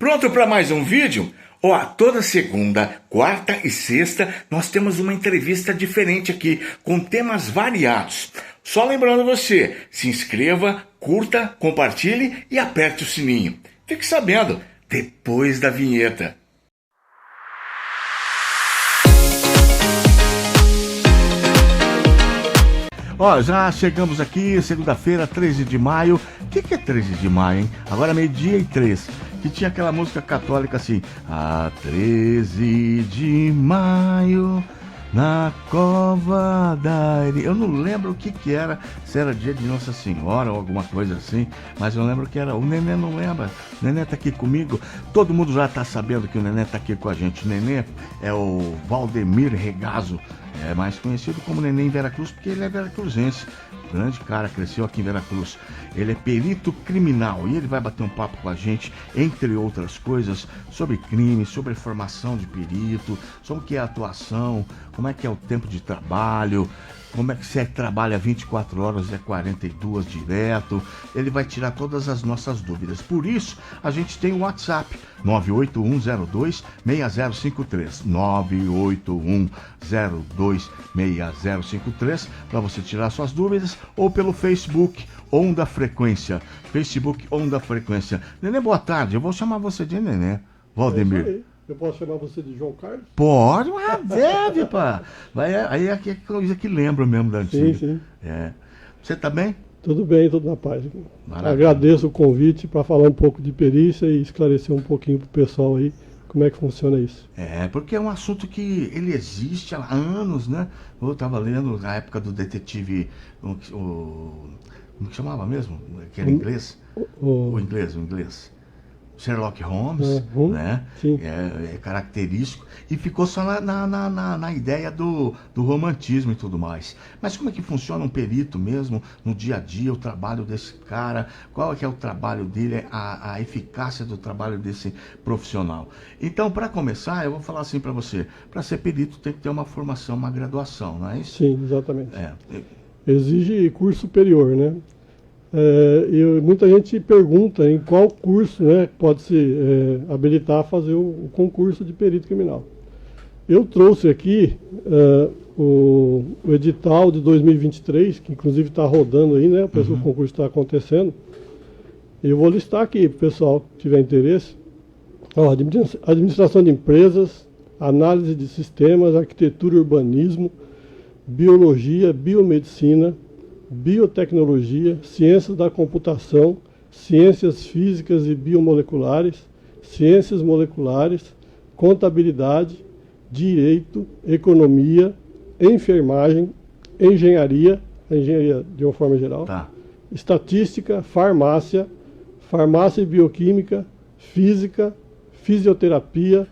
Pronto para mais um vídeo? Ó, toda segunda, quarta e sexta nós temos uma entrevista diferente aqui, com temas variados. Só lembrando você, se inscreva, curta, compartilhe e aperte o sininho. Fique sabendo, depois da vinheta. Ó, já chegamos aqui, segunda-feira, 13 de maio. O que é 13 de maio, hein? Agora é 12:03. Que tinha aquela música católica assim: a 13 de maio, na cova da... Eu não lembro o que era, se era dia de Nossa Senhora ou alguma coisa assim, mas eu lembro que era. O Nenê não lembra, o Nenê tá aqui comigo, todo mundo já tá sabendo que o Nenê tá aqui com a gente. O Nenê é o Valdemir Regazo, é mais conhecido como Nenê em Veracruz, porque ele é veracruzense, grande cara, cresceu aqui em Veracruz. Ele é perito criminal e ele vai bater um papo com a gente, entre outras coisas, sobre crime, sobre formação de perito, sobre o que é a atuação, como é que é o tempo de trabalho, como é que você trabalha 24 horas, é 42 direto. Ele vai tirar todas as nossas dúvidas. Por isso, a gente tem o WhatsApp, 981026053. 981026053, para você tirar suas dúvidas, ou pelo Facebook, Onda Frequência. Facebook, Onda Frequência. Nenê, boa tarde. Eu vou chamar você de Nenê. Valdemir. Eu posso chamar você de João Carlos? Pode, mas deve, pá. Aí é coisa que lembro mesmo da antiga. Sim. É. Você tá bem? Tudo bem, tudo na paz. Maravilha. Agradeço o convite para falar um pouco de perícia e esclarecer um pouquinho pro pessoal aí como é que funciona isso. É, porque é um assunto que ele existe há anos, né? Eu estava lendo na época do detetive, como que chamava mesmo? Que era inglês? O inglês. Sherlock Holmes, né? Sim. É característico, e ficou só na ideia do romantismo e tudo mais. Mas como é que funciona um perito mesmo no dia a dia, o trabalho desse cara? Qual é que é o trabalho dele, a eficácia do trabalho desse profissional? Então, para começar, eu vou falar assim para você: para ser perito tem que ter uma formação, uma graduação, não é isso? Sim, exatamente. É. Exige curso superior, né? E muita gente pergunta em qual curso, né, pode se habilitar a fazer o concurso de perito criminal. Eu trouxe aqui o edital de 2023, que inclusive está rodando aí, né, o concurso está acontecendo. E eu vou listar aqui para o pessoal que tiver interesse. Ó, administração de empresas, análise de sistemas, arquitetura e urbanismo, biologia, biomedicina, biotecnologia, ciências da computação, ciências físicas e biomoleculares, ciências moleculares, contabilidade, direito, economia, enfermagem, engenharia de uma forma geral, estatística, farmácia e bioquímica, física, fisioterapia,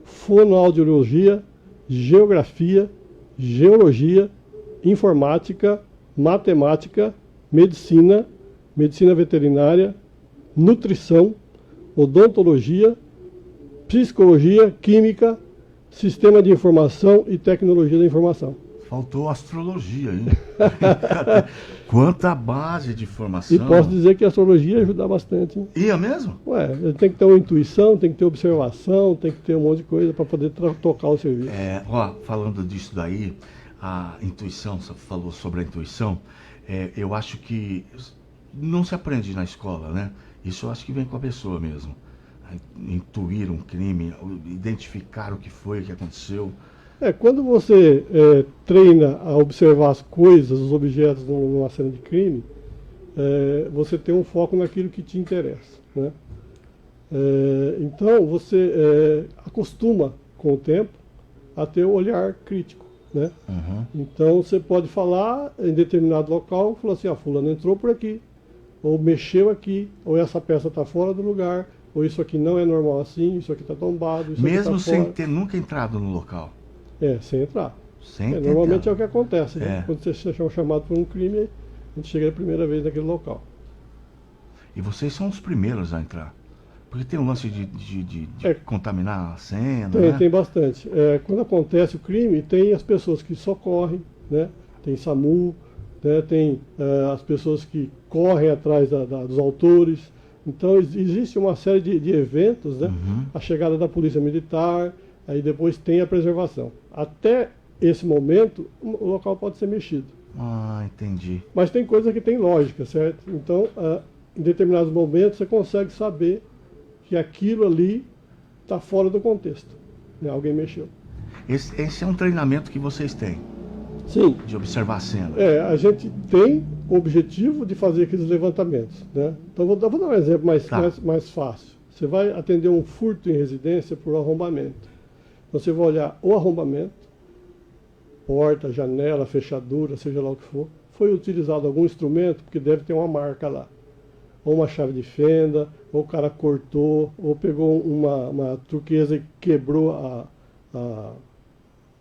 fonoaudiologia, geografia, geologia, informática, matemática, medicina veterinária, nutrição, odontologia, psicologia, química, sistema de informação e tecnologia da informação. Faltou astrologia aí. Quanta base de formação. E posso dizer que a astrologia ajuda bastante. Hein? Ia mesmo? Tem que ter uma intuição, tem que ter observação, tem que ter um monte de coisa para poder tocar o serviço. Falando disso daí, a intuição, você falou sobre a intuição, eu acho que não se aprende na escola, né? Isso eu acho que vem com a pessoa mesmo. Intuir um crime, identificar o que foi, o que aconteceu. Quando você treina a observar as coisas, os objetos numa cena de crime, você tem um foco naquilo que te interessa, né? Então você acostuma com o tempo a ter o olhar crítico. Né? Então você pode falar em determinado local, falar assim: fulano entrou por aqui, ou mexeu aqui, ou essa peça está fora do lugar, ou isso aqui não é normal assim, isso aqui está tombado. Isso mesmo aqui tá sem fora. ter nunca entrado no local? Sem entrar. entrar. Normalmente é o que acontece, né? Quando você é chamado por um crime, a gente chega a primeira vez naquele local. E vocês são os primeiros a entrar? Porque tem um lance de contaminar a cena, né? Tem bastante. Quando acontece o crime, tem as pessoas que socorrem, né? Tem SAMU, né? Tem as pessoas que correm atrás dos autores, Então existe uma série de eventos, né? A chegada da polícia militar, aí depois tem a preservação. Até esse momento, o local pode ser mexido. Ah, entendi. Mas tem coisa que tem lógica, certo? Então, em determinados momentos, você consegue saber que aquilo ali está fora do contexto, né? Alguém mexeu. Esse é um treinamento que vocês têm, Sim. de observar a cena. A gente tem o objetivo de fazer aqueles levantamentos, né? Então, vou dar um exemplo mais fácil. Você vai atender um furto em residência por arrombamento. Então, você vai olhar o arrombamento, porta, janela, fechadura, seja lá o que for. Foi utilizado algum instrumento, porque deve ter uma marca lá. Ou uma chave de fenda, ou o cara cortou, ou pegou uma turquesa e quebrou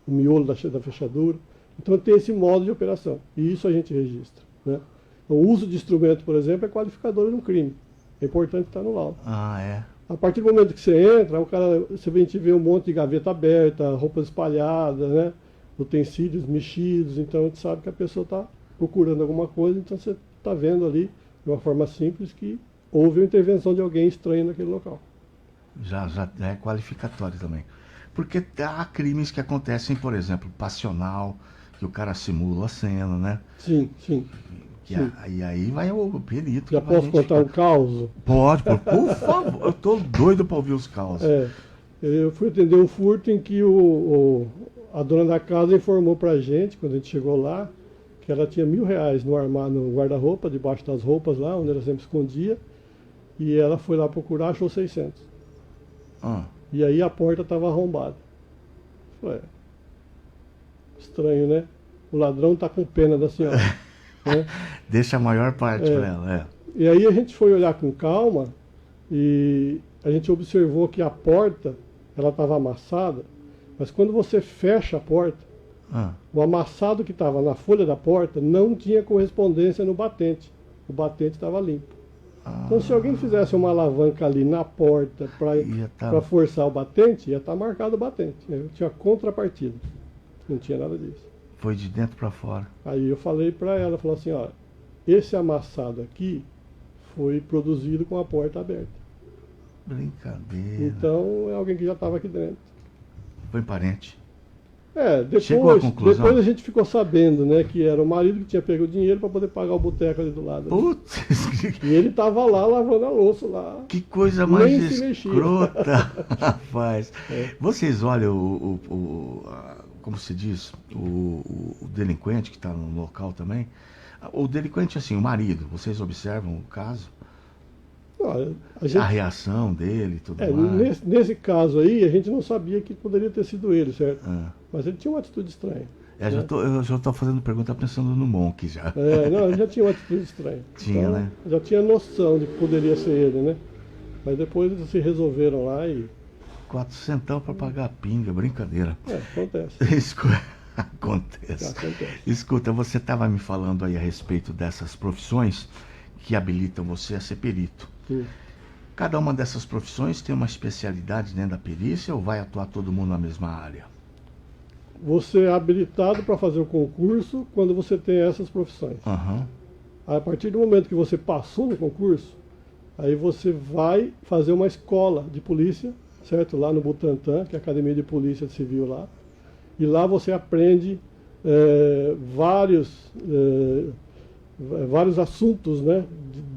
o miolo da fechadura. Então tem esse modo de operação, e isso a gente registra, né? O uso de instrumento, por exemplo, é qualificador de um crime. É importante estar no laudo. Ah, é? A partir do momento que você entra, você vê um monte de gaveta aberta, roupas espalhadas, né? Utensílios mexidos, então a gente sabe que a pessoa está procurando alguma coisa, então você está vendo ali, de uma forma simples, que houve uma intervenção de alguém estranho naquele local. Já é qualificatório também. Porque há crimes que acontecem, por exemplo, passional, que o cara simula a cena, né? Sim, sim. E aí vai o perito. Já posso contar um caos? Pode, por favor. Eu tô doido para ouvir os causos. Eu fui atender um furto em que a dona da casa informou pra gente, quando a gente chegou lá, que ela tinha R$ 1.000 no guarda-roupa, debaixo das roupas lá, onde ela sempre escondia, e ela foi lá procurar, achou 600. E aí a porta estava arrombada. Falei, estranho, né? O ladrão está com pena da senhora. Né? Deixa a maior parte para ela. E aí a gente foi olhar com calma e a gente observou que a porta ela estava amassada, mas quando você fecha a porta, o amassado que estava na folha da porta não tinha correspondência no batente. O batente estava limpo. Então, se alguém fizesse uma alavanca ali na porta para forçar o batente, ia estar marcado o batente. Tinha contrapartida. Não tinha nada disso. Foi de dentro para fora. Aí eu falei para ela, falou assim, ó, esse amassado aqui foi produzido com a porta aberta. Brincadeira. Então, é alguém que já estava aqui dentro. Foi parente. Depois a gente ficou sabendo, né, que era o marido que tinha pego o dinheiro para poder pagar o boteco ali do lado. Putz! E ele estava lá lavando a louça lá. Que coisa mais escrota, rapaz. Vocês olham como se diz, o delinquente que está no local também. O delinquente, assim, o marido, vocês observam o caso? Olha, a reação dele e tudo mais. Nesse caso aí, a gente não sabia que poderia ter sido ele, certo? Mas ele tinha uma atitude estranha. Eu já estou fazendo pergunta pensando no Monk já. Não, ele já tinha uma atitude estranha. Tinha, então, né? Já tinha noção de que poderia ser ele, né? Mas depois eles se resolveram lá e... 400 para pagar a pinga, brincadeira. Acontece. Acontece. Escuta, você estava me falando aí a respeito dessas profissões que habilitam você a ser perito. Sim. Cada uma dessas profissões tem uma especialidade dentro da perícia ou vai atuar todo mundo na mesma área? Você é habilitado para fazer o concurso quando você tem essas profissões. A partir do momento que você passou no concurso, aí você vai fazer uma escola de polícia, certo? Lá no Butantã, que é a Academia de Polícia Civil lá. E lá você aprende vários assuntos, né,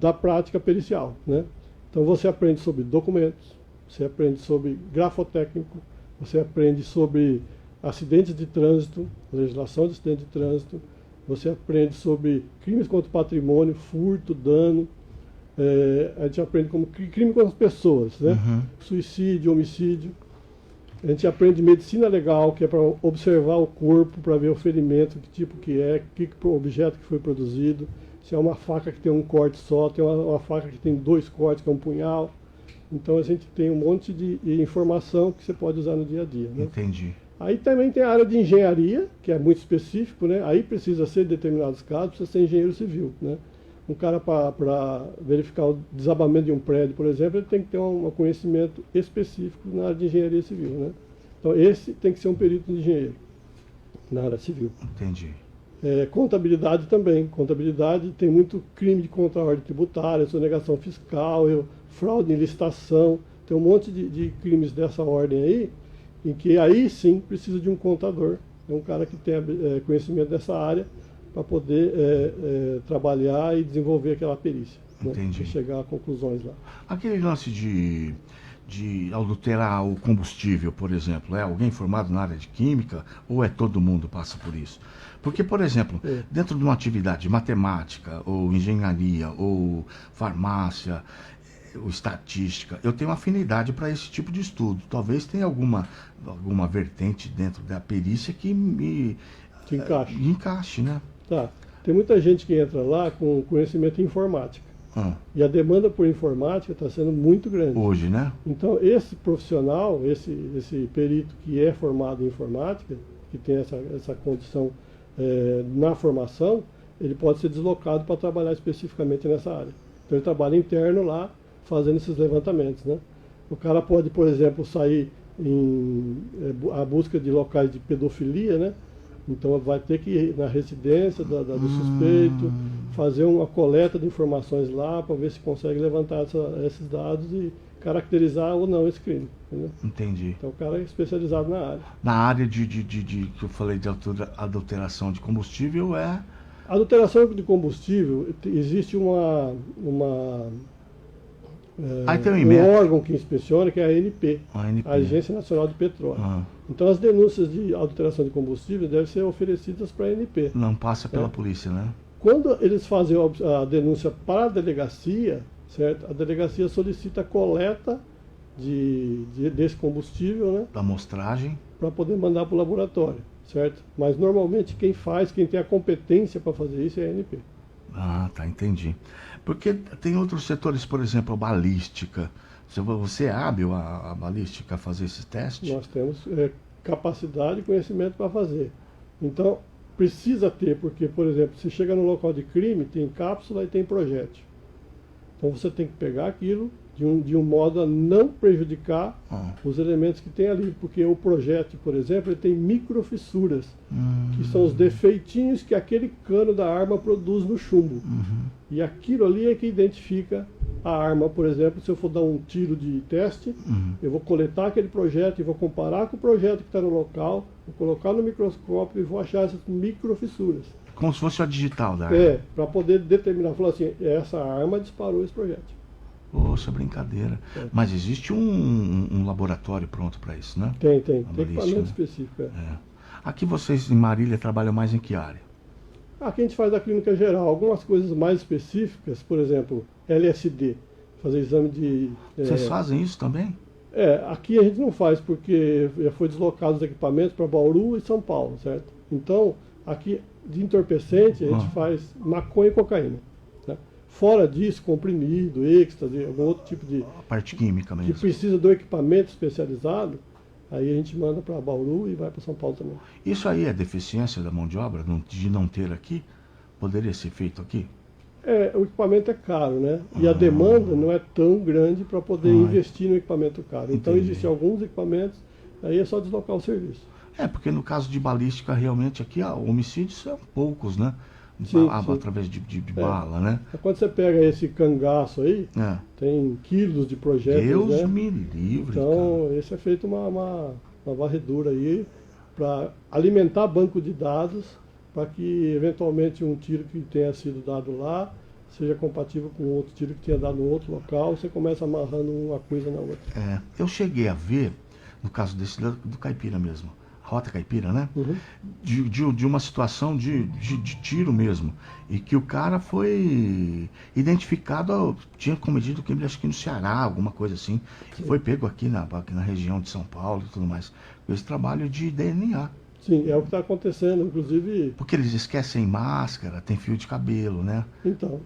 da prática pericial, né? Então você aprende sobre documentos, você aprende sobre grafotécnico, você aprende sobre acidentes de trânsito, legislação de acidente de trânsito, você aprende sobre crimes contra o patrimônio, furto, dano, a gente aprende como crime contra as pessoas, né? Suicídio, homicídio. A gente aprende medicina legal, que é para observar o corpo, para ver o ferimento, que tipo que é, que objeto que foi produzido, se é uma faca que tem um corte só, tem uma faca que tem 2 cortes, que é um punhal. Então a gente tem um monte de informação que você pode usar no dia a dia, né? Entendi. Aí também tem a área de engenharia, que é muito específico, né? Aí precisa ser, em determinados casos, precisa ser engenheiro civil, né? Um cara para verificar o desabamento de um prédio, por exemplo, ele tem que ter um conhecimento específico na área de engenharia civil, né? Então esse tem que ser um perito de engenheiro na área civil. Entendi. Contabilidade também. Contabilidade tem muito crime de contra a ordem tributária, sonegação fiscal, fraude em licitação. Tem um monte de crimes dessa ordem aí, em que aí sim precisa de um contador, um cara que tenha conhecimento dessa área para poder trabalhar e desenvolver aquela perícia. Entendi. Né, chegar a conclusões lá. Aquele lance de adulterar o combustível, por exemplo, é alguém formado na área de química ou é todo mundo passa por isso? Porque, por exemplo, dentro de uma atividade matemática, ou engenharia, ou farmácia, ou estatística, eu tenho afinidade para esse tipo de estudo. Talvez tenha alguma vertente dentro da perícia que me encaixe, né? Tá. Tem muita gente que entra lá com conhecimento em informática. E a demanda por informática está sendo muito grande. Hoje, né? Então, esse profissional, esse perito que é formado em informática, que tem essa condição na formação, ele pode ser deslocado para trabalhar especificamente nessa área. Então, ele trabalha interno lá, fazendo esses levantamentos, né? O cara pode, por exemplo, sair à busca de locais de pedofilia, né? Então vai ter que ir na residência do suspeito, fazer uma coleta de informações lá para ver se consegue levantar esses dados e caracterizar ou não esse crime. Entendeu? Entendi. Então o cara é especializado na área. Na área que eu falei de adulteração de combustível A adulteração de combustível, existe aí tem um órgão que inspeciona, que é a ANP, a Agência Nacional de Petróleo. Então as denúncias de adulteração de combustível devem ser oferecidas para a ANP. Não passa pela polícia, né? Quando eles fazem a denúncia para a delegacia, certo? A delegacia solicita a coleta desse combustível, né? Da amostragem. Para poder mandar para o laboratório, certo? Mas normalmente quem tem a competência para fazer isso é a ANP. Ah, tá, entendi. Porque tem outros setores, por exemplo, a balística. Você é hábil a balística a fazer esse teste? Nós temos capacidade e conhecimento para fazer. Então, precisa ter, porque, por exemplo, se chega no local de crime, tem cápsula e tem projétil. Então você tem que pegar aquilo de um modo a não prejudicar os elementos que tem ali, porque o projétil, por exemplo, ele tem microfissuras, que são os defeitinhos que aquele cano da arma produz no chumbo. E aquilo ali é que identifica a arma. Por exemplo, se eu for dar um tiro de teste, eu vou coletar aquele projétil e vou comparar com o projétil que está no local, vou colocar no microscópio e vou achar essas microfissuras. Como se fosse a digital da arma. Para poder determinar, falar assim, essa arma disparou esse projétil. Poxa, brincadeira. Mas existe um laboratório pronto para isso, né? Tem equipamento específico. Aqui vocês em Marília trabalham mais em que área? Aqui a gente faz a clínica geral. Algumas coisas mais específicas, por exemplo, LSD, fazer exame de... Vocês fazem isso também? Aqui a gente não faz, porque já foi deslocado os equipamentos para Bauru e São Paulo, certo? Então, aqui de entorpecente a gente faz maconha e cocaína. Né? Fora disso, comprimido, êxtase, algum outro tipo de... A parte química mesmo. Que precisa do equipamento especializado, aí a gente manda para Bauru e vai para São Paulo também. Isso aí é deficiência da mão de obra, de não ter aqui? Poderia ser feito aqui? O equipamento é caro, né? E a demanda não é tão grande para poder investir no equipamento caro. Então existem alguns equipamentos, aí é só deslocar o serviço. Porque no caso de balística, realmente aqui, homicídios são poucos, né? Sim. Através de bala, né? Quando você pega esse cangaço aí, tem quilos de projéteis, Deus me livre, então, cara. esse é feito uma varredura aí para alimentar banco de dados para que, eventualmente, um tiro que tenha sido dado lá seja compatível com outro tiro que tenha dado em outro local, você começa amarrando uma coisa na outra. Eu cheguei a ver, no caso desse do Caipira mesmo, Rota Caipira, né? De uma situação de tiro mesmo. E que o cara foi identificado, tinha cometido crime, acho que no Ceará, alguma coisa assim. Sim. Foi pego aqui na região de São Paulo e tudo mais. Esse trabalho de DNA. Sim, é o que está acontecendo, inclusive... Porque eles esquecem máscara, tem fio de cabelo, né? Então,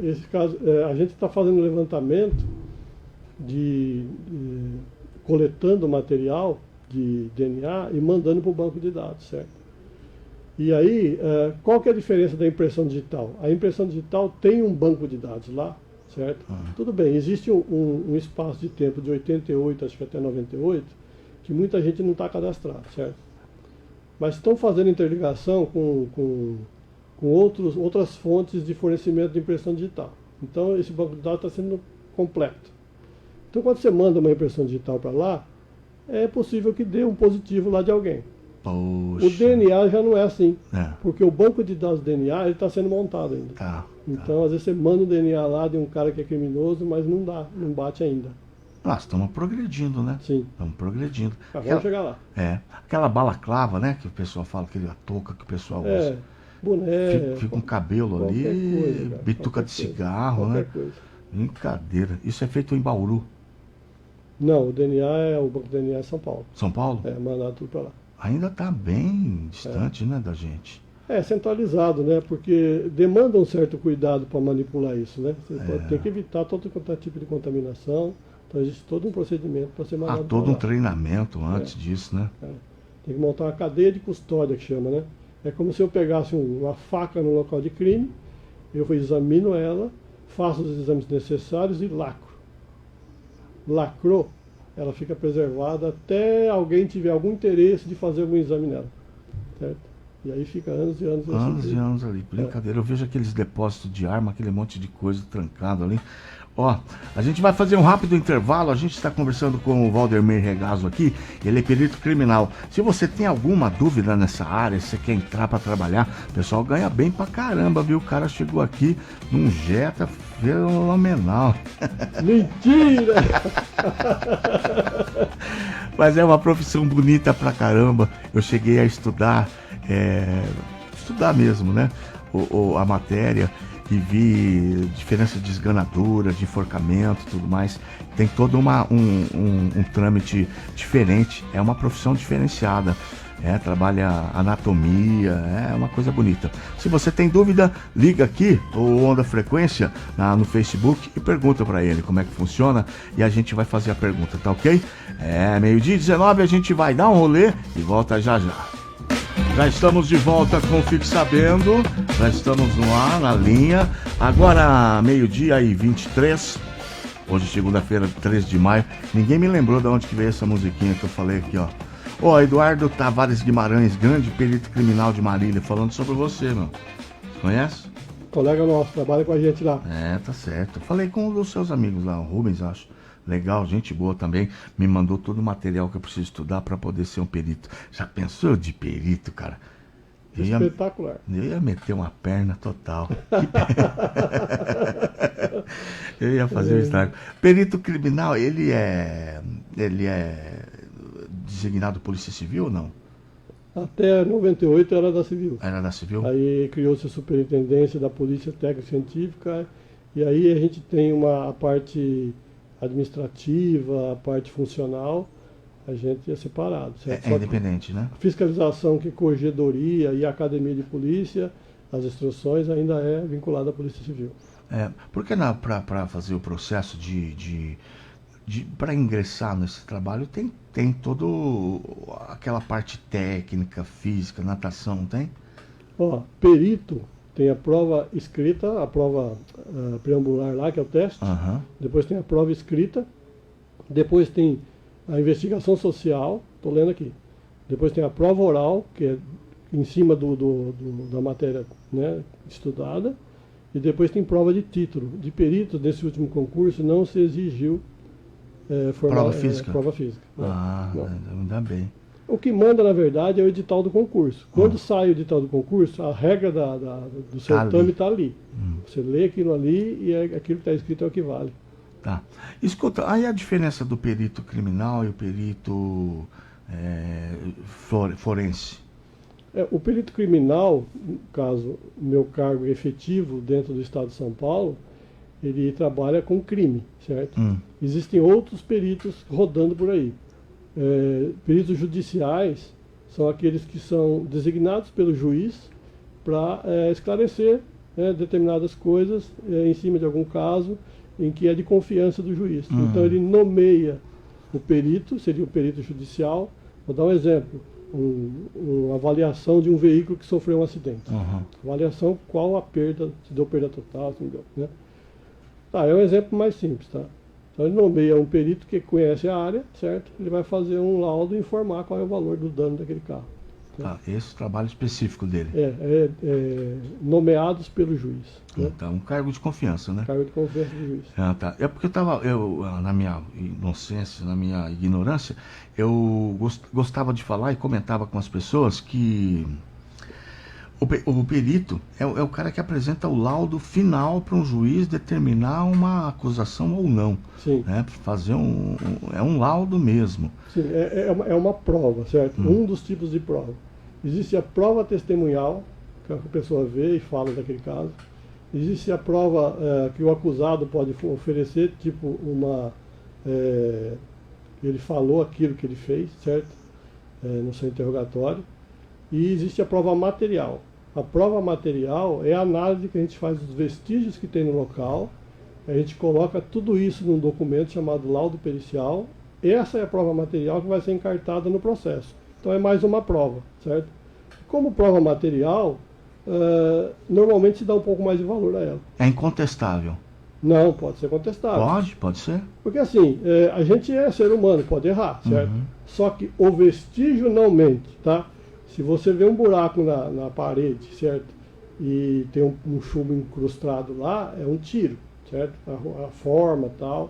esse caso, a gente está fazendo levantamento coletando material de DNA e mandando para o banco de dados, certo? E aí, qual que é a diferença da impressão digital? A impressão digital tem um banco de dados lá, certo? Tudo bem, existe um espaço de tempo de 88, acho que até 98, que muita gente não está cadastrado, certo? Mas estão fazendo interligação com com outras fontes de fornecimento de impressão digital. Então, esse banco de dados está sendo completo. Então, quando você manda uma impressão digital para lá, é possível que dê um positivo lá de alguém. Poxa. O DNA já não é assim, É. porque o banco de dados do DNA está sendo montado ainda. Tá. Então, às vezes você manda o DNA lá de um cara que é criminoso, mas não dá, não bate ainda. Nós estamos progredindo, né? Sim. Estamos progredindo. Vamos chegar lá. Aquela balaclava, né? Que o pessoal fala, aquela touca que o pessoal usa. Boné. Fica um cabelo ali, coisa, cara, bituca de cigarro, né? Coisa. Brincadeira. Isso é feito em Bauru, Não, o banco de DNA é São Paulo. São Paulo? Mandado tudo para lá. Ainda está bem distante, né, da gente. É centralizado, né? Porque demanda um certo cuidado para manipular isso, né? Você tem que evitar todo tipo de contaminação. Então existe todo um procedimento para ser mandado. Todo um treinamento antes disso, né? Tem que montar uma cadeia de custódia, que chama, né? É como se eu pegasse uma faca no local de crime, eu examino ela, faço os exames necessários e lacro. Lacrou, ela fica preservada até alguém tiver algum interesse de fazer algum exame nela. Certo? E aí fica anos e anos. Anos e anos ali, brincadeira. Eu vejo aqueles depósitos de arma, aquele monte de coisa trancado ali. Ó, a gente vai fazer um rápido intervalo. A gente está conversando com o Valdemir Regazo aqui. Ele é perito criminal. Se você tem alguma dúvida nessa área, se você quer entrar para trabalhar, o pessoal ganha bem pra caramba, viu? O cara chegou aqui num Jetta fenomenal. Mentira! Mas é uma profissão bonita pra caramba. Eu cheguei a estudar mesmo, né? A matéria. E vi diferença de esganadura, de enforcamento e tudo mais. Tem todo um trâmite diferente. É uma profissão diferenciada. Trabalha anatomia, é uma coisa bonita. Se você tem dúvida, liga aqui, o Onda Frequência, no Facebook e pergunta para ele como é que funciona e a gente vai fazer a pergunta, tá ok? 12h19, a gente vai dar um rolê e volta já já. Já estamos de volta com Fique Sabendo, já estamos no ar, na linha. Agora, 12h23, hoje segunda-feira, 13 de maio. Ninguém me lembrou de onde que veio essa musiquinha que eu falei aqui, ó. Ó, Eduardo Tavares Guimarães, grande perito criminal de Marília, falando sobre você, meu. Conhece? Colega nosso, trabalha com a gente lá. Tá certo. Falei com um dos seus amigos lá, o Rubens, acho. Legal, gente boa também. Me mandou todo o material que eu preciso estudar para poder ser um perito. Já pensou de perito, cara? Espetacular. Eu ia meter uma perna total. Eu ia fazer um estrago. Perito criminal, ele é designado Polícia Civil ou não? Até 98 era da Civil. Era da Civil? Aí criou-se a Superintendência da Polícia Técnica Científica. E aí a gente tem a parte administrativa, a parte funcional, a gente é separado. Certo? É independente, né? A fiscalização, que é corregedoria e a academia de polícia, as instruções ainda é vinculada à Polícia Civil. Porque para fazer o processo para ingressar nesse trabalho tem todo aquela parte técnica, física, natação, não tem? Perito tem a prova escrita, a prova preambular lá, que é o teste. Depois tem a prova escrita. Depois tem a investigação social, estou lendo aqui. Depois tem a prova oral, que é em cima da matéria, né, estudada. E depois tem prova de título. De peritos, nesse último concurso, não se exigiu prova física. Prova física. Não. Ainda bem. O que manda, na verdade, é o edital do concurso. Quando sai o edital do concurso, a regra do certame está ali. Você lê aquilo ali e aquilo que está escrito é o que vale. Tá. Escuta, aí a diferença do perito criminal e o perito forense? O perito criminal, no caso, meu cargo efetivo dentro do Estado de São Paulo, ele trabalha com crime, certo? Existem outros peritos rodando por aí. Peritos judiciais são aqueles que são designados pelo juiz para esclarecer determinadas coisas em cima de algum caso em que é de confiança do juiz. Então ele nomeia o perito, seria o perito judicial. Vou dar um exemplo, uma avaliação de um veículo que sofreu um acidente. Avaliação qual a perda, se deu perda total, se não deu, né? É um exemplo mais simples, tá? Então ele nomeia um perito que conhece a área, certo? Ele vai fazer um laudo e informar qual é o valor do dano daquele carro. Tá, esse é o trabalho específico dele. Nomeados pelo juiz. Né? Então, um cargo de confiança, né? Cargo de confiança do juiz. Tá. É porque na minha inocência, na minha ignorância, eu gostava de falar e comentava com as pessoas que o perito é o cara que apresenta o laudo final para um juiz determinar uma acusação ou não. Sim. Né? Fazer é um laudo mesmo. Sim, é uma prova, certo? Um dos tipos de prova. Existe a prova testemunhal, que a pessoa vê e fala daquele caso. Existe a prova que o acusado pode oferecer, tipo ele falou aquilo que ele fez, certo? No seu interrogatório. E existe a prova material. A prova material é a análise que a gente faz dos vestígios que tem no local. A gente coloca tudo isso num documento chamado laudo pericial. Essa é a prova material que vai ser encartada no processo. Então é mais uma prova, certo? Como prova material, normalmente se dá um pouco mais de valor a ela. É incontestável. Não, pode ser contestável. Pode ser. Porque assim, a gente é ser humano, pode errar, certo? Só que o vestígio não mente, tá? Se você vê um buraco na parede, certo? E tem um chumbo incrustado lá, é um tiro, certo? A forma tal,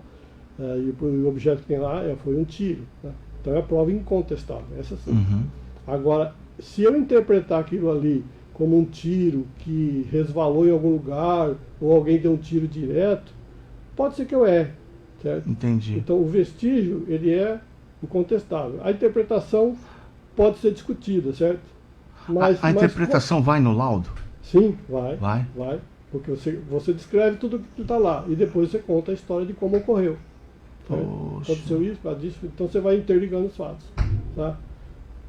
e o objeto que tem lá foi um tiro. Né? Então é a prova incontestável, essa sim. Agora, se eu interpretar aquilo ali como um tiro que resvalou em algum lugar, ou alguém deu um tiro direto, pode ser que eu erre, certo? Entendi. Então o vestígio, ele é incontestável. A interpretação pode ser discutida, certo? A interpretação vai no laudo? Sim, vai. Vai? Porque você descreve tudo que está lá e depois você conta a história de como ocorreu. Aconteceu isso, disso, então você vai interligando os fatos. Tá?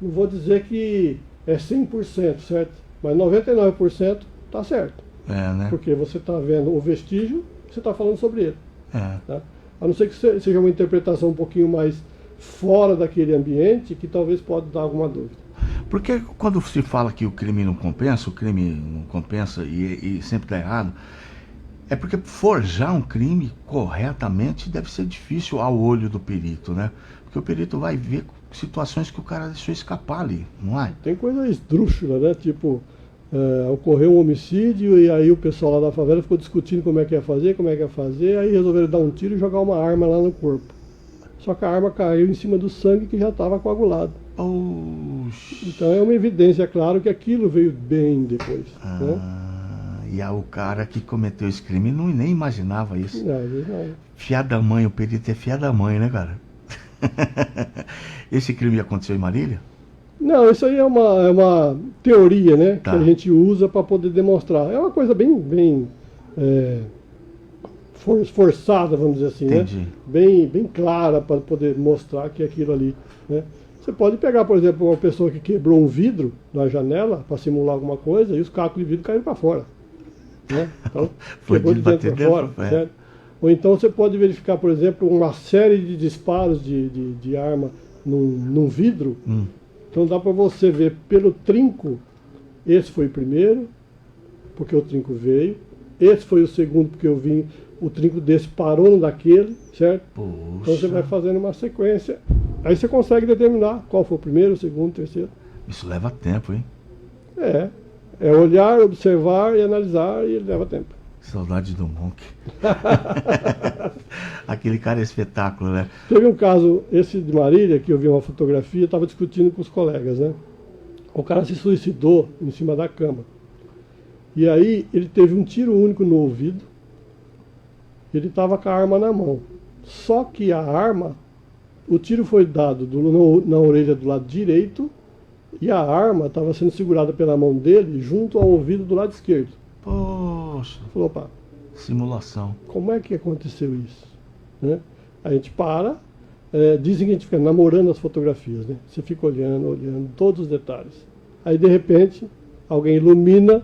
Não vou dizer que é 100%, certo? Mas 99% está certo. Né? Porque você está vendo o vestígio, você está falando sobre ele. Tá? A não ser que seja uma interpretação um pouquinho mais fora daquele ambiente, que talvez pode dar alguma dúvida. Porque quando se fala que o crime não compensa e sempre dá errado, é porque forjar um crime corretamente deve ser difícil ao olho do perito, né? Porque o perito vai ver situações que o cara deixou escapar ali, não é? Tem coisa esdrúxula, né? Tipo, ocorreu um homicídio e aí o pessoal lá da favela ficou discutindo como é que ia fazer, aí resolveram dar um tiro e jogar uma arma lá no corpo. Só que a arma caiu em cima do sangue que já estava coagulado. Então é uma evidência, claro, que aquilo veio bem depois. Né? E o cara que cometeu esse crime nem imaginava isso. Não. Fiado da mãe, o perito é fiado da mãe, né, cara? Esse crime aconteceu em Marília? Não, isso aí é uma teoria, né? Tá. Que a gente usa para poder demonstrar. É uma coisa bem forçada, vamos dizer assim, Entendi. né? Bem clara para poder mostrar que é aquilo ali, né? Você pode pegar, por exemplo, uma pessoa que quebrou um vidro na janela para simular alguma coisa e os cacos de vidro caíram para fora. Né? Então, quebrou de dentro para fora. Certo? Ou então você pode verificar, por exemplo, uma série de disparos de arma num vidro. Então dá para você ver pelo trinco, esse foi o primeiro, porque o trinco veio. Esse foi o segundo, porque eu vim, o trinco desse parou no daquele, certo? Poxa. Então você vai fazendo uma sequência. Aí você consegue determinar qual foi o primeiro, o segundo, o terceiro. Isso leva tempo, hein? É olhar, observar e analisar, e leva tempo. Saudade do Monk. Aquele cara é espetáculo, né? Teve um caso, esse de Marília, que eu vi uma fotografia, estava discutindo com os colegas, né? O cara se suicidou em cima da cama. E aí ele teve um tiro único no ouvido. Ele estava com a arma na mão. Só que a arma, o tiro foi dado na orelha do lado direito e a arma estava sendo segurada pela mão dele junto ao ouvido do lado esquerdo. Poxa. Falou, opa, simulação. Como é que aconteceu isso? Né? A gente dizem que a gente fica namorando as fotografias, né? Você fica olhando todos os detalhes. Aí de repente alguém ilumina,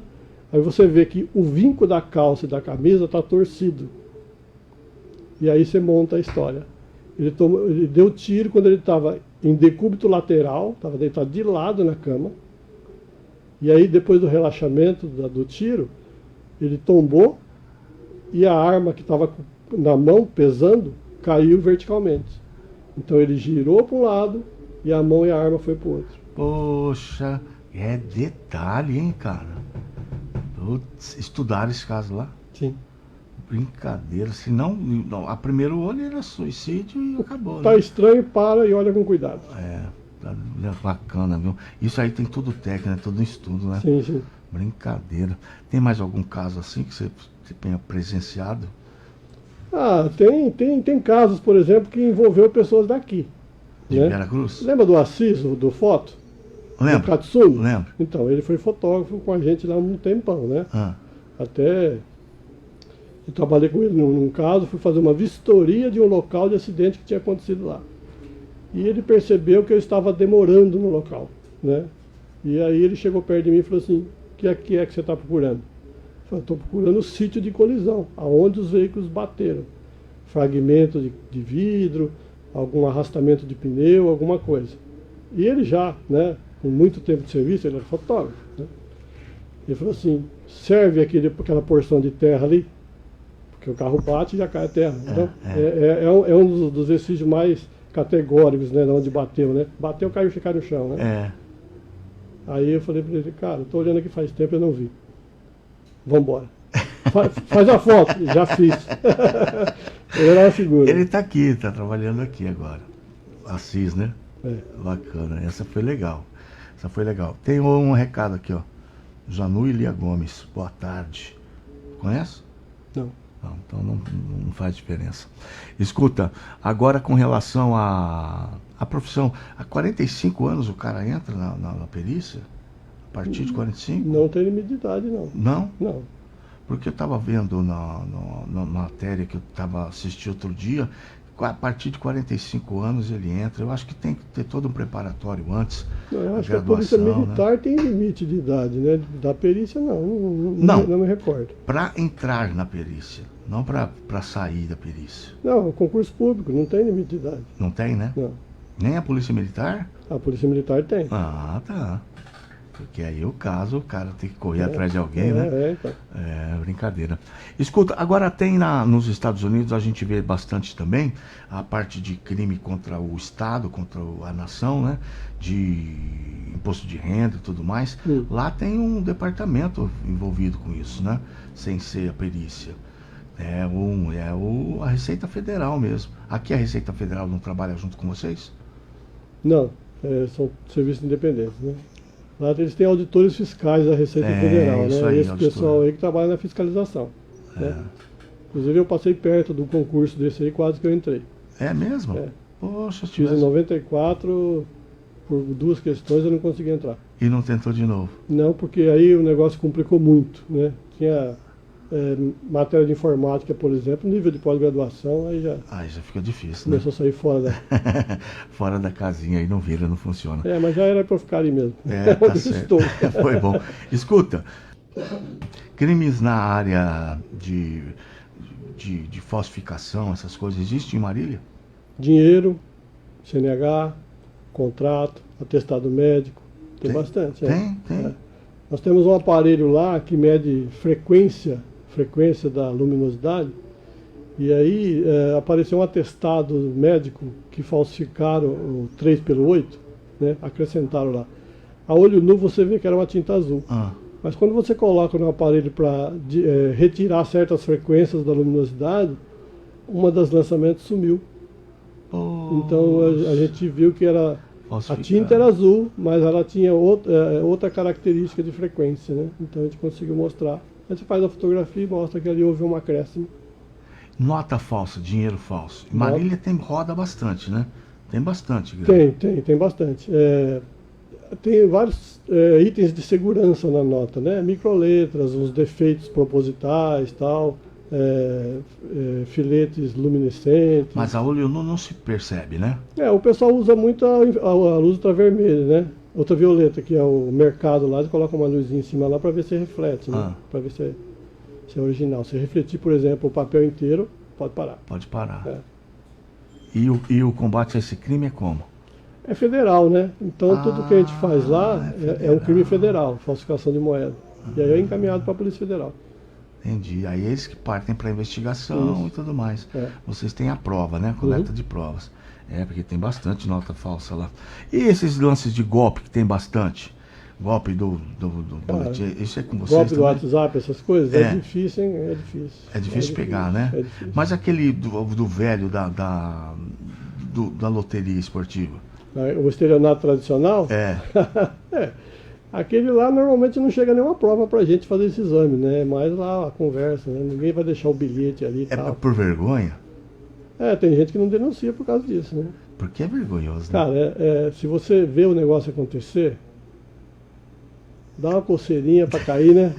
aí você vê que o vinco da calça e da camisa está torcido. E aí você monta a história. Ele deu tiro quando ele estava em decúbito lateral, estava deitado de lado na cama. E aí depois do relaxamento do tiro, ele tombou e a arma que estava na mão, pesando, caiu verticalmente. Então ele girou para um lado e a mão e a arma foi para o outro. Poxa, É detalhe, hein, cara? Putz, estudaram esse caso lá? Sim. Brincadeira, se não, a primeiro olho era suicídio e acabou, Tá né? estranho, para e olha com cuidado. Tá bacana, viu? Isso aí tem tudo técnico, né? Tudo estudo, né? Sim, sim. Brincadeira. Tem mais algum caso assim que você tenha presenciado? Ah, tem casos, por exemplo, que envolveu pessoas daqui. De Né? Veracruz? Lembra do Assis, do Foto? Do Lembro. Katsumi? Lembro. Então, ele foi fotógrafo com a gente lá um tempão, né? Ah, Até eu trabalhei com ele num caso, fui fazer uma vistoria de um local de acidente que tinha acontecido lá. E ele percebeu que eu estava demorando no local, né? E aí ele chegou perto de mim e falou assim, o que é que você está procurando? Eu falei, estou procurando o sítio de colisão, aonde os veículos bateram. Fragmento de vidro, algum arrastamento de pneu, alguma coisa. E ele já, né, com muito tempo de serviço, ele era fotógrafo, né? Ele falou assim, serve aquela porção de terra ali, porque o carro bate e já cai a terra. Então, é um dos vestígios mais categóricos, né, de onde bateu, né? Bateu, caiu, ficar no chão, né? Aí eu falei para ele, cara, estou olhando aqui faz tempo, eu não vi. Vambora. Faz a foto. Já fiz. Ele era uma figura. ele tá aqui, tá trabalhando aqui agora. Assis, né? É. Bacana, essa foi legal. Essa foi legal. Tem um recado aqui, ó. Janu Ilia Gomes, boa tarde. Conhece? Não. Não, então não faz diferença. Escuta, agora com relação à profissão, há 45 anos o cara entra na perícia? A partir de 45? Não tem limite de idade, não. Não? Não. Porque eu estava vendo na matéria que eu estava assistindo outro dia, a partir de 45 anos ele entra. Eu acho que tem que ter todo um preparatório antes. Não, eu a acho que a polícia graduação, militar né? tem limite de idade, né? Da perícia, não. Não. Não me recordo. Para entrar na perícia, não para sair da perícia. Não, concurso público, não tem limite de idade. Não tem, né? Não. Nem a polícia militar? A polícia militar tem. Ah, tá. Porque aí o cara tem que correr atrás de alguém, né? Então. É, brincadeira. Escuta, agora tem nos Estados Unidos, a gente vê bastante também, a parte de crime contra o Estado, contra a nação, né? De imposto de renda e tudo mais. Lá tem um departamento envolvido com isso, né? Sem ser a perícia. A Receita Federal mesmo. Aqui a Receita Federal não trabalha junto com vocês? Não, são serviços independentes, né? Lá eles têm auditores fiscais da Receita Federal, isso né? aí, Esse auditor. pessoal aí que trabalha na fiscalização. Né? Inclusive eu passei perto do concurso desse aí, quase que eu entrei. É mesmo? É. Poxa, se Fiz em tivesse... 94, por 2 questões eu não consegui entrar. E não tentou de novo? Não, porque aí o negócio complicou muito, né? Tinha matéria de informática, por exemplo, nível de pós-graduação, aí já Aí já fica difícil, né? começou a sair fora da... Fora da casinha aí não vira, não funciona. mas já era para eu ficar ali mesmo. Tá Onde eu certo. estou. Foi bom. Escuta, crimes na área de falsificação, essas coisas, existem em Marília? Dinheiro, CNH, contrato, atestado médico, tem bastante. Tem. Nós temos um aparelho lá que mede frequência da luminosidade, e aí apareceu um atestado médico que falsificaram o 3x8, né, acrescentaram lá. A olho nu você vê que era uma tinta azul. Mas quando você coloca no aparelho para retirar certas frequências da luminosidade, uma das lançamentos sumiu. Então a gente viu que a tinta era azul, mas ela tinha outra característica de frequência, né? Então a gente conseguiu mostrar. A gente faz a fotografia e mostra que ali houve um acréscimo. Nota falsa, dinheiro falso. Em Marília roda bastante, né? Tem bastante. Tem bastante. Tem vários itens de segurança na nota, né? Microletras, uns defeitos propositais, tal, filetes luminescentes. Mas a olho nu não se percebe, né? O pessoal usa muito a luz ultravermelha, né? Ultravioleta, que é o mercado lá, eles colocam uma luzinha em cima lá para ver se reflete, né? Para ver se é original. Se refletir, por exemplo, o papel inteiro, pode parar. Pode parar. E o combate a esse crime é como? É federal, né? Então tudo que a gente faz lá é um crime federal, falsificação de moeda. E aí é encaminhado para a Polícia Federal. Entendi. Aí eles que partem para a investigação e tudo mais. Vocês têm a prova, né? Coleta de provas. Porque tem bastante nota falsa lá. E esses lances de golpe que tem bastante? golpe do Cara, boletim, isso é com vocês golpe do também? WhatsApp, essas coisas, é difícil, hein? É difícil. É difícil pegar, né? É difícil. Mas aquele do velho da loteria esportiva? O estelionato tradicional? É. Aquele lá normalmente não chega nenhuma prova pra gente fazer esse exame, né? É mais lá a conversa, né? Ninguém vai deixar o bilhete ali e É tal. por vergonha? Tem gente que não denuncia por causa disso, né? Porque é vergonhoso, né? Cara, se você vê o negócio acontecer, dá uma coceirinha pra cair, né?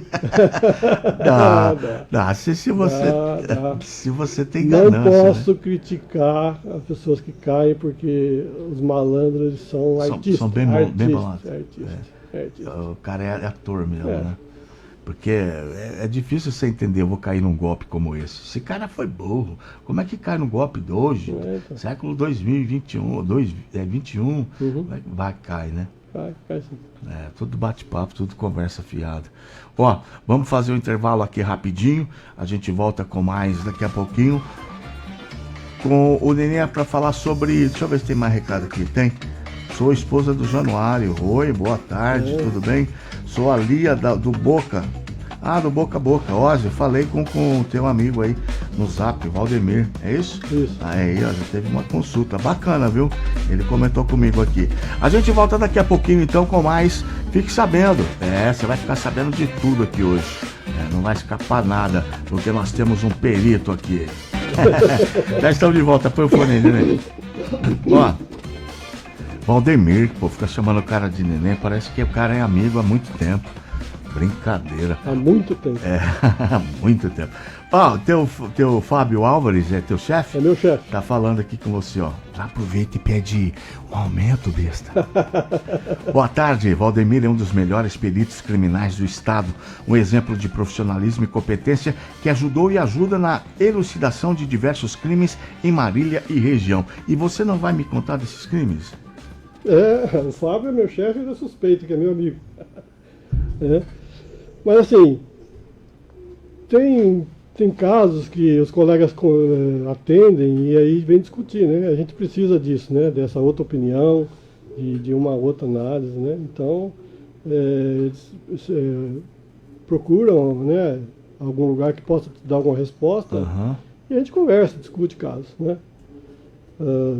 Dá. Se você, Dá. se você tem Não ganância, posso né? criticar as pessoas que caem, porque os malandros eles são artistas. São bem bolados. Artistas. O cara é ator mesmo, É. né? Porque é difícil você entender, eu vou cair num golpe como esse. Esse cara foi burro. Como é que cai num golpe de hoje? Então. Século 2021, 21, Uhum. vai cair, né? Cai sim. Tudo bate-papo, tudo conversa fiada. Ó, vamos fazer um intervalo aqui rapidinho. A gente volta com mais daqui a pouquinho. Com o Nenê para falar sobre. Deixa eu ver se tem mais recado aqui. Tem? Sou esposa do Januário. Oi, boa tarde, tudo bem? Sou a Lia do Boca. Do Boca a Boca. Ozzy, falei com o teu amigo aí no Zap, Valdemir. É isso? Isso. Aí, ó, já teve uma consulta bacana, viu? Ele comentou comigo aqui. A gente volta daqui a pouquinho então com mais. Fique sabendo. Você vai ficar sabendo de tudo aqui hoje. Não vai escapar nada, porque nós temos um perito aqui. Já estamos de volta. Põe o fone aí, né? Ó. Valdemir, pô, fica chamando o cara de neném, parece que o cara é amigo há muito tempo. Brincadeira. Há muito tempo. Há muito tempo. Ó, teu Fábio Álvares é teu chefe? É meu chefe. Tá falando aqui com você, ó. Já aproveita e pede um aumento, besta. Boa tarde, Valdemir é um dos melhores peritos criminais do estado. Um exemplo de profissionalismo e competência que ajudou e ajuda na elucidação de diversos crimes em Marília e região. E você não vai me contar desses crimes? O Fábio é meu chefe e ele é suspeito, que é meu amigo. Mas assim, tem casos que os colegas atendem e aí vem discutir, né? A gente precisa disso, né? Dessa outra opinião, de uma outra análise, né? Então, eles procuram, né, algum lugar que possa te dar alguma resposta e a gente conversa, discute casos, né?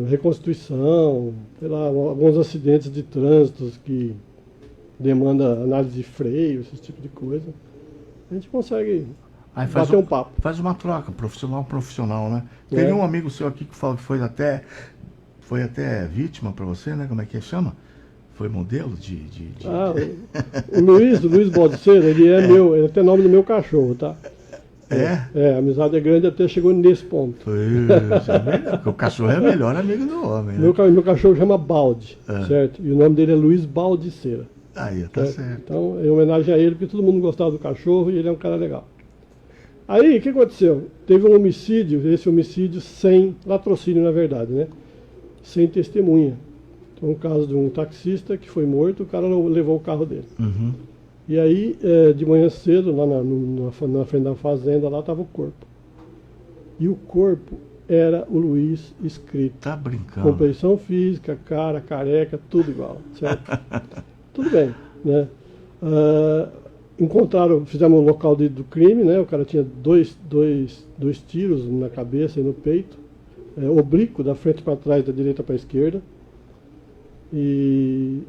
Reconstituição, sei lá, alguns acidentes de trânsito que demanda análise de freio, esse tipo de coisa. A gente consegue bater um papo. Faz uma troca, profissional, né? Teve um amigo seu aqui que falou que foi até vítima para você, né? Como é que chama? Foi modelo de... O Luiz Baldiceira, ele é meu, ele tem nome do meu cachorro, tá? A amizade é grande, até chegou nesse ponto. O cachorro é o melhor amigo do homem, né? Meu cachorro chama Baldi, certo? E o nome dele é Luiz Baldiceira. Aí, tá certo. Então, em homenagem a ele, porque todo mundo gostava do cachorro e ele é um cara legal. Aí, o que aconteceu? Teve um homicídio, esse homicídio sem latrocínio, na verdade, né? Sem testemunha. Então, um caso de um taxista que foi morto, o cara levou o carro dele. E aí, de manhã cedo, lá na frente da fazenda, lá estava o corpo. E o corpo era o Luiz escrito. Tá brincando. Complexão física, cara, careca, tudo igual, certo? Tudo bem, né? Fizemos o local do crime, né? O cara tinha dois tiros na cabeça e no peito, oblíquo, da frente para trás, da direita para a esquerda, e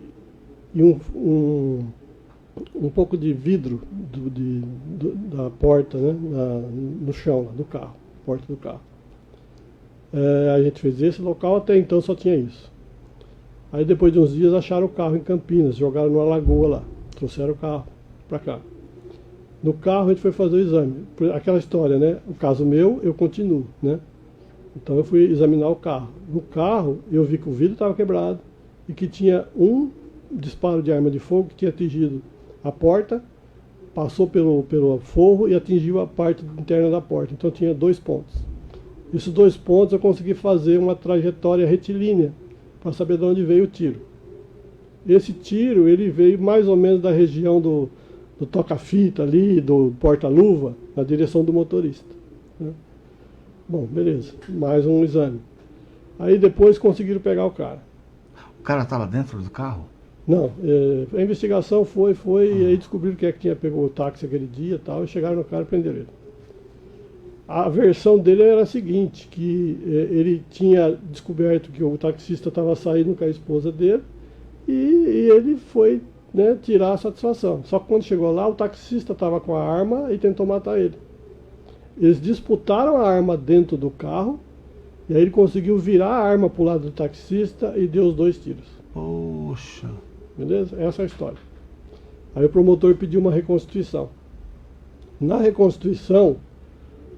um pouco de vidro da porta, né? No chão do carro, porta do carro. A gente fez esse local, até então só tinha isso. Aí depois de uns dias acharam o carro em Campinas, jogaram numa lagoa lá, trouxeram o carro para cá. No carro a gente foi fazer o exame, aquela história, né? O caso meu, eu continuo, né? Então eu fui examinar o carro. No carro eu vi que o vidro estava quebrado e que tinha um disparo de arma de fogo que tinha atingido a porta, passou pelo forro e atingiu a parte interna da porta. Então tinha 2 pontos. Esses 2 pontos eu consegui fazer uma trajetória retilínea para saber de onde veio o tiro. Esse tiro ele veio mais ou menos da região do toca-fita ali, do porta-luva, na direção do motorista, né? Bom, beleza, mais um exame. Aí depois conseguiram pegar o cara. O cara estava dentro do carro? Não, a investigação foi, e aí descobriram quem é que tinha pegou o táxi aquele dia e tal, e chegaram no cara e prenderam ele. A versão dele era a seguinte, que ele tinha descoberto que o taxista estava saindo com a esposa dele, e ele foi, né, tirar a satisfação. Só que quando chegou lá, o taxista estava com a arma e tentou matar ele. Eles disputaram a arma dentro do carro, e aí ele conseguiu virar a arma para o lado do taxista e deu os 2 tiros. Poxa. Beleza? Essa é a história. Aí o promotor pediu uma reconstituição. Na reconstituição,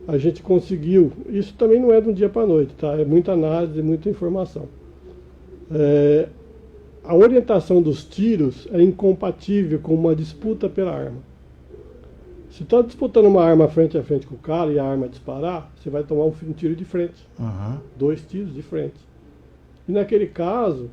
a gente conseguiu, isso também não é de um dia para a noite, tá? É muita análise, muita informação. A orientação dos tiros é incompatível com uma disputa pela arma. Se está disputando uma arma frente a frente com o cara e a arma disparar, você vai tomar um tiro de frente. 2 tiros de frente. E naquele caso,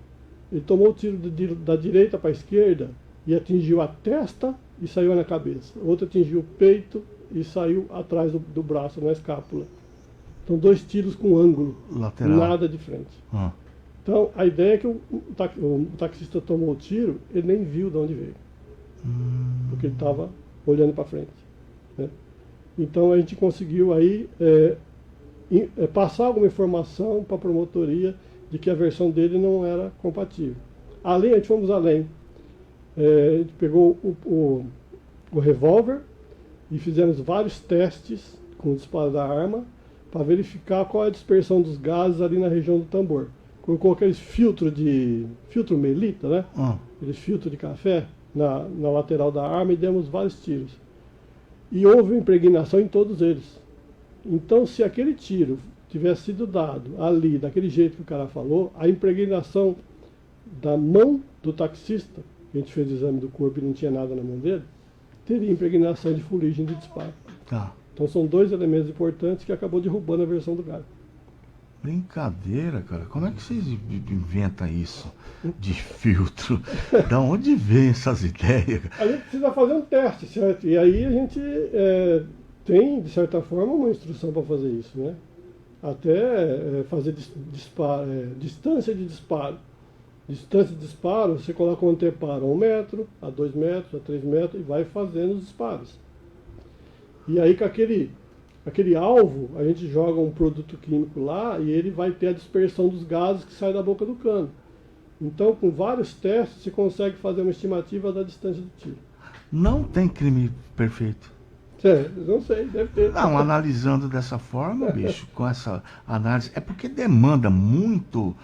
ele tomou o tiro da direita para a esquerda e atingiu a testa e saiu na cabeça. Outro atingiu o peito e saiu atrás do braço, na escápula. Então 2 tiros com ângulo, lateral, nada de frente. Então a ideia é que o taxista tomou o tiro, ele nem viu de onde veio. Porque ele estava olhando para frente. Né? Então a gente conseguiu aí passar alguma informação para a promotoria de que a versão dele não era compatível. Além, a gente fomos além. A gente pegou o revólver e fizemos vários testes com o disparo da arma para verificar qual é a dispersão dos gases ali na região do tambor. Colocou aqueles filtro melita, né? Aqueles filtro de café na lateral da arma e demos vários tiros. E houve impregnação em todos eles. Então, se aquele tiro tivesse sido dado ali, daquele jeito que o cara falou, a impregnação da mão do taxista, que a gente fez o exame do corpo e não tinha nada na mão dele, teria impregnação de fuligem de disparo. Então são 2 elementos importantes que acabou derrubando a versão do cara. Brincadeira, cara. Como é que vocês inventam isso de filtro? Da onde vem essas ideias? A gente precisa fazer um teste, certo? E aí a gente tem, de certa forma, uma instrução para fazer isso, né? Até fazer distância de disparo. Distância de disparo, você coloca um anteparo a 1 metro, a 2 metros, a 3 metros e vai fazendo os disparos. E aí com aquele alvo, a gente joga um produto químico lá e ele vai ter a dispersão dos gases que saem da boca do cano. Então, com vários testes, você consegue fazer uma estimativa da distância do tiro. Não tem crime perfeito. Não sei, deve ter. Não, analisando dessa forma, bicho, com essa análise, é porque demanda muito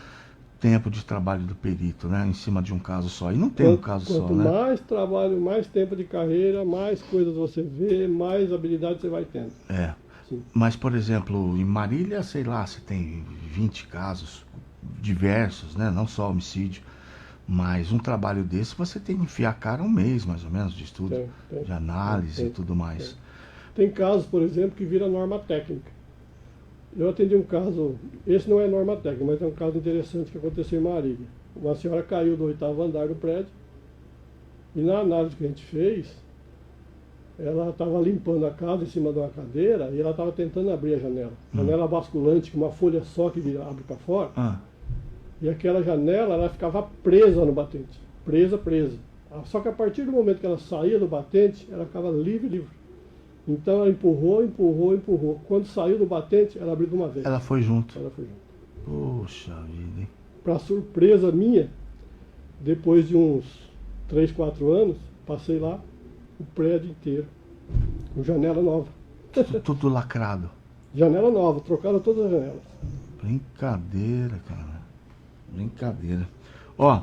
tempo de trabalho do perito, né, em cima de um caso só. E não tem um caso só, né? Quanto mais trabalho, mais tempo de carreira, mais coisas você vê, mais habilidade você vai tendo. Sim. Mas, por exemplo, em Marília, sei lá, você tem 20 casos diversos, né, não só homicídio. Mas um trabalho desse você tem que enfiar a cara 1 mês, mais ou menos, de estudo, de análise e tudo mais. Tem casos, por exemplo, que vira norma técnica. Eu atendi um caso, esse não é norma técnica, mas é um caso interessante que aconteceu em Marília. Uma senhora caiu do 8º andar do prédio e na análise que a gente fez, ela estava limpando a casa em cima de uma cadeira e ela estava tentando abrir a janela. Janela basculante, com uma folha só que abre para fora. E aquela janela, ela ficava presa no batente. Presa. Só que a partir do momento que ela saía do batente, ela ficava livre. Então ela empurrou. Quando saiu do batente, ela abriu de uma vez. Ela foi junto. Poxa vida, hein? Para surpresa minha, depois de uns 3, 4 anos, passei lá, o prédio inteiro, com janela nova. Tudo lacrado. Janela nova, trocaram todas as janelas. Brincadeira, cara. Brincadeira. Ó,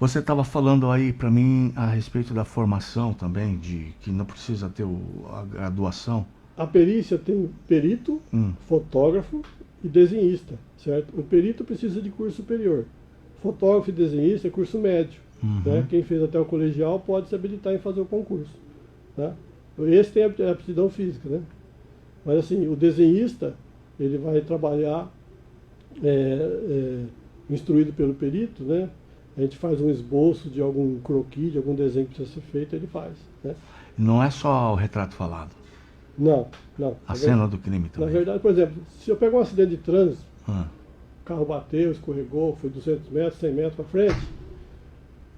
você estava falando aí para mim a respeito da formação também, de que não precisa ter a graduação. A perícia tem perito, fotógrafo e desenhista, certo? O perito precisa de curso superior. Fotógrafo e desenhista é curso médio. Né? Quem fez até o colegial pode se habilitar em fazer o concurso. Tá? Esse tem a aptidão física, né? Mas assim, o desenhista, ele vai trabalhar instruído pelo perito, né? A gente faz um esboço de algum croquis, de algum desenho que precisa ser feito, ele faz. Né? Não é só o retrato falado? Não. A cena do crime também? Na verdade, por exemplo, se eu pego um acidente de trânsito, o carro bateu, escorregou, foi 200 metros, 100 metros para frente,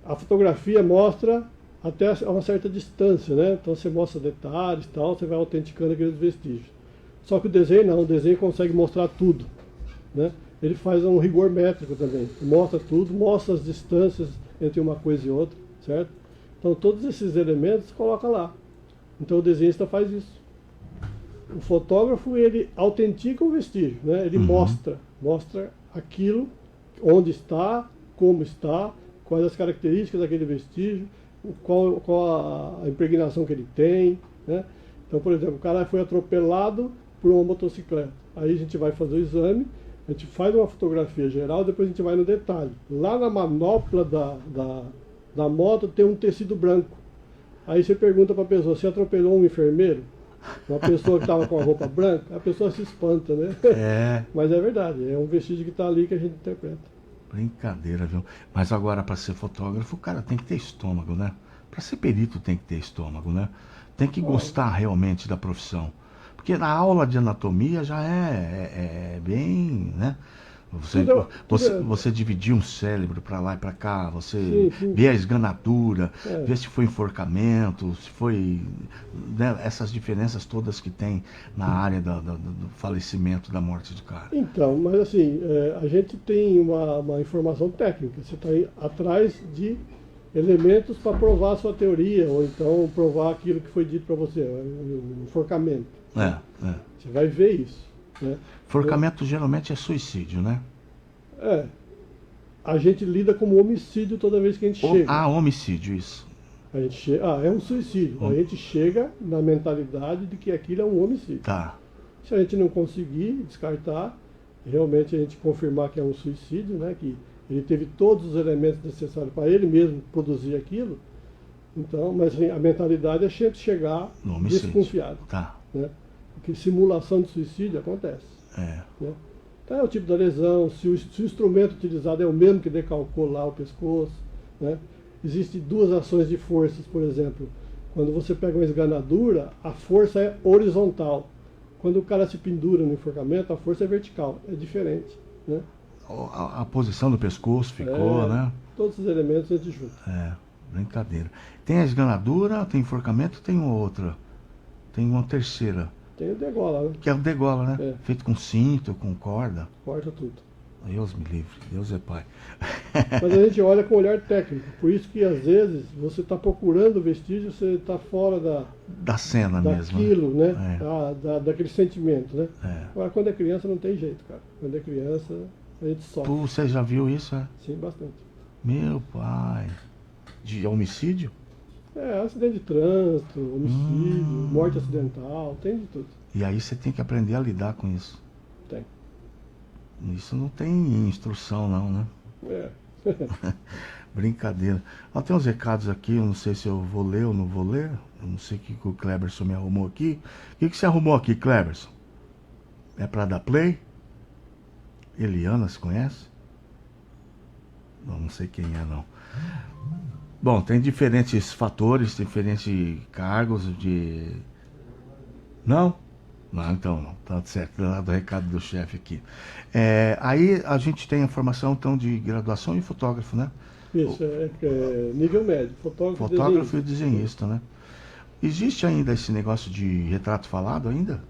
a fotografia mostra até a uma certa distância, né? Então você mostra detalhes e tal, você vai autenticando aqueles vestígios. Só que o desenho não, o desenho consegue mostrar tudo, né? Ele faz um rigor métrico também, mostra tudo, mostra as distâncias entre uma coisa e outra, certo? Então todos esses elementos você coloca lá. Então o desenhista faz isso. O fotógrafo, ele autentica o vestígio, né? Ele mostra aquilo, onde está, como está, quais as características daquele vestígio, qual a impregnação que ele tem, né? Então, por exemplo, o cara foi atropelado por uma motocicleta. Aí a gente vai fazer o exame, a gente faz uma fotografia geral, depois a gente vai no detalhe. Lá na manopla da moto tem um tecido branco. Aí você pergunta para a pessoa, você atropelou um enfermeiro? Uma pessoa que estava com a roupa branca, a pessoa se espanta, né? Mas é verdade, é um vestígio que está ali que a gente interpreta. Brincadeira, viu? Mas agora, para ser fotógrafo, o cara tem que ter estômago, né? Para ser perito tem que ter estômago, né? Tem que gostar realmente da profissão. Porque na aula de anatomia já é bem, né? Você dividir um cérebro para lá e para cá, você vê a esganadura, vê se foi enforcamento, se foi, né, essas diferenças todas que tem na área do falecimento, da morte de cara. Então, mas assim, a gente tem uma informação técnica, você está atrás de elementos para provar a sua teoria, ou então provar aquilo que foi dito para você, o enforcamento. Você vai ver isso, né? Enforcamento geralmente é suicídio, né? A gente lida como homicídio toda vez que a gente chega. Homicídio, isso. A gente chega, é um suicídio. A gente chega na mentalidade de que aquilo é um homicídio. Tá. Se a gente não conseguir descartar, realmente a gente confirmar que é um suicídio, né? Que ele teve todos os elementos necessários para ele mesmo produzir aquilo. Então, mas assim, a mentalidade é sempre chegar desconfiado. Tá. Né? Porque simulação de suicídio acontece. Né? Então é o tipo da lesão, se o instrumento utilizado é o mesmo que decalcou lá o pescoço, né? Existem duas ações de forças, por exemplo. Quando você pega uma esganadura, a força é horizontal. Quando o cara se pendura no enforcamento, a força é vertical, é diferente. Né? A posição do pescoço ficou, né? Todos os elementos a gente junta. Brincadeira. Tem a esganadura, tem enforcamento, tem outra. Tem uma terceira. Tem o degola, né? Que é o degola, né? Feito com cinto, com corda. Corta tudo. Deus me livre, Deus é pai. Mas a gente olha com olhar técnico. Por isso que às vezes você está procurando vestígio, você está fora da cena mesmo. Daquilo, né? Daquele sentimento, né? Agora quando é criança não tem jeito, cara. Quando é criança a gente sofre. Você já viu isso, Sim, bastante. Meu pai. De homicídio? Acidente de trânsito, homicídio, morte acidental, tem de tudo. E aí você tem que aprender a lidar com isso. Tem. Isso não tem instrução não, né? Brincadeira. Tem uns recados aqui, eu não sei se eu vou ler ou não vou ler. Eu não sei o que o Cleberson me arrumou aqui. O que você arrumou aqui, Cleberson? É pra dar play? Eliana, se conhece? Não sei quem é, não. Bom, tem diferentes fatores, diferentes cargos de... Não? Não, então não. Tá certo, do recado do chefe aqui. Aí a gente tem a formação, então, de graduação e fotógrafo, né? Isso, nível médio. Fotógrafo e desenhista, né? Existe ainda esse negócio de retrato falado ainda?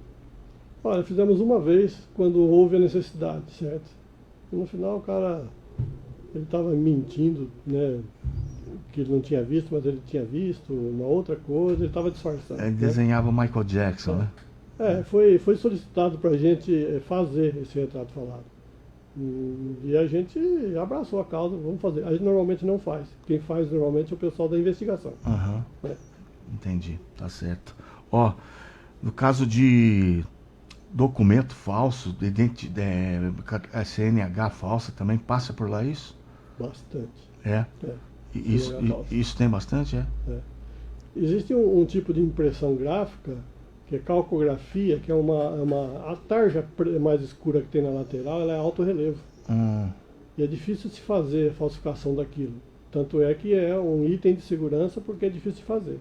Olha, fizemos uma vez, quando houve a necessidade, certo? E no final o cara, ele estava mentindo, né? Que ele não tinha visto, mas ele tinha visto uma outra coisa, ele estava disfarçando. Ele desenhava o Michael Jackson, né? Foi solicitado para a gente fazer esse retrato falado. E a gente abraçou a causa, vamos fazer. A gente normalmente não faz. Quem faz normalmente é o pessoal da investigação. Entendi, tá certo. No caso de documento falso, CNH falsa, também passa por lá isso? Bastante. Isso tem bastante, Existe um tipo de impressão gráfica, que é calcografia, que é a tarja mais escura que tem na lateral, ela é alto relevo. E é difícil de se fazer a falsificação daquilo. Tanto é que é um item de segurança porque é difícil de fazer.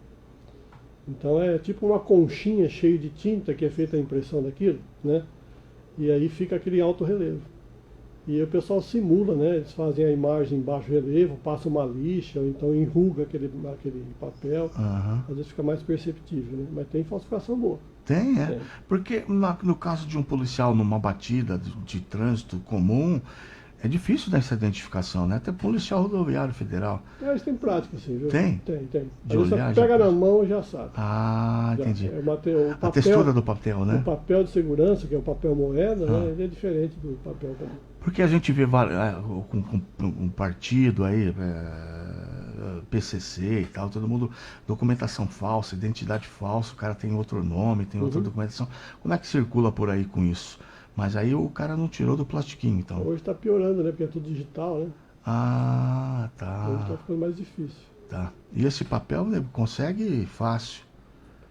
Então é tipo uma conchinha cheia de tinta que é feita a impressão daquilo, né? E aí fica aquele alto relevo. E o pessoal simula, né? Eles fazem a imagem em baixo relevo, passam uma lixa, ou então enruga aquele papel. Aham. Às vezes fica mais perceptível, né? Mas tem falsificação boa. Tem, é. Tem. Porque no caso de um policial numa batida de trânsito comum, é difícil dessa identificação, né? Até policial rodoviário federal. Eles têm prática, assim, viu? Tem? Tem. De Às vezes olhar, você pega já- na mão e já sabe. Ah, Já. entendi. O A textura do papel, né? O papel de segurança, que é o papel moeda, Ah. né? Ele é diferente do papel comum. Porque a gente vê com um partido aí, PCC e tal, todo mundo, documentação falsa, identidade falsa, o cara tem outro nome, tem outra documentação. Como é que circula por aí com isso? Mas aí o cara não tirou do plastiquinho, então. Hoje está piorando, né? Porque é tudo digital, né? Ah, Hoje está tá, ficando mais difícil. tá. E esse papel né, consegue fácil.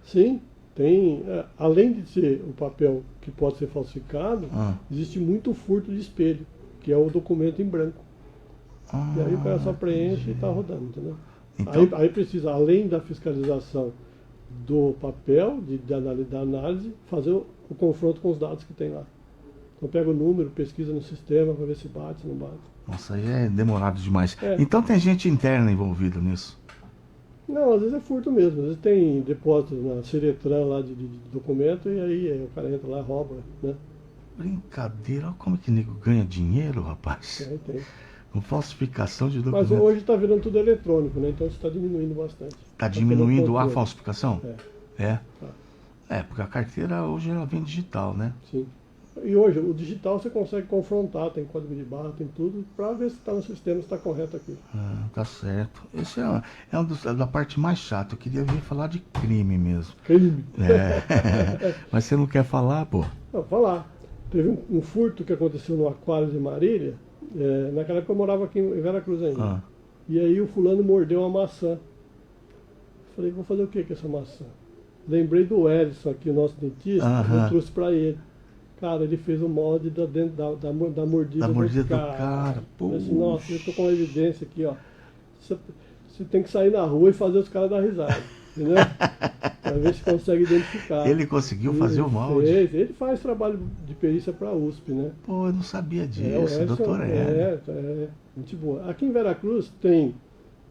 Sim, tem. Além de ser o papel que pode ser falsificado, Ah. existe muito furto de espelho, que é o documento em branco. Ah, E aí o cara só preenche e está rodando, entendeu? Então- Aí precisa, além da fiscalização do papel, da análise, fazer o confronto com os dados que tem lá. Então pega o número, pesquisa no sistema para ver se bate, se não bate. Nossa, aí é demorado demais. É. Então tem gente interna envolvida nisso. Não, às vezes é furto mesmo. Às vezes tem depósito na Ciretran lá de documento e aí o cara entra lá e rouba, né? Brincadeira, olha como é que nego ganha dinheiro, rapaz. Tem. Com falsificação de Mas documentos. hoje está virando tudo eletrônico, né? Então isso está diminuindo bastante. Está Tá diminuindo pelo a controle. falsificação? É, É. tá. É, porque a carteira hoje ela vem digital, né? Sim. E hoje, o digital você consegue confrontar, tem código de barra, tem tudo, para ver se está no sistema, se está correto aqui. Ah, tá certo. Esse é da parte mais chata. Eu queria vir falar de crime mesmo. Crime. É. Mas você não quer falar, pô? Não, falar. Teve um furto que aconteceu no Aquário de Marília. Naquela época eu morava aqui em Veracruz ainda. Ah. E aí o fulano mordeu uma maçã. Falei, vou fazer o que com essa maçã? Lembrei do Edson aqui, o nosso dentista, Aham. eu trouxe para ele. Cara, ele fez o molde da mordida, Da mordida do cara. cara. Eu disse, nossa, eu tô com uma evidência aqui, ó. Você tem que sair na rua e fazer os caras dar risada. Entendeu? Pra ver se consegue identificar. Ele conseguiu fazer o molde. Ele faz trabalho de perícia para a USP, né? Pô, eu não sabia O disso, Edson, doutor Hélio. gente boa. Aqui em Veracruz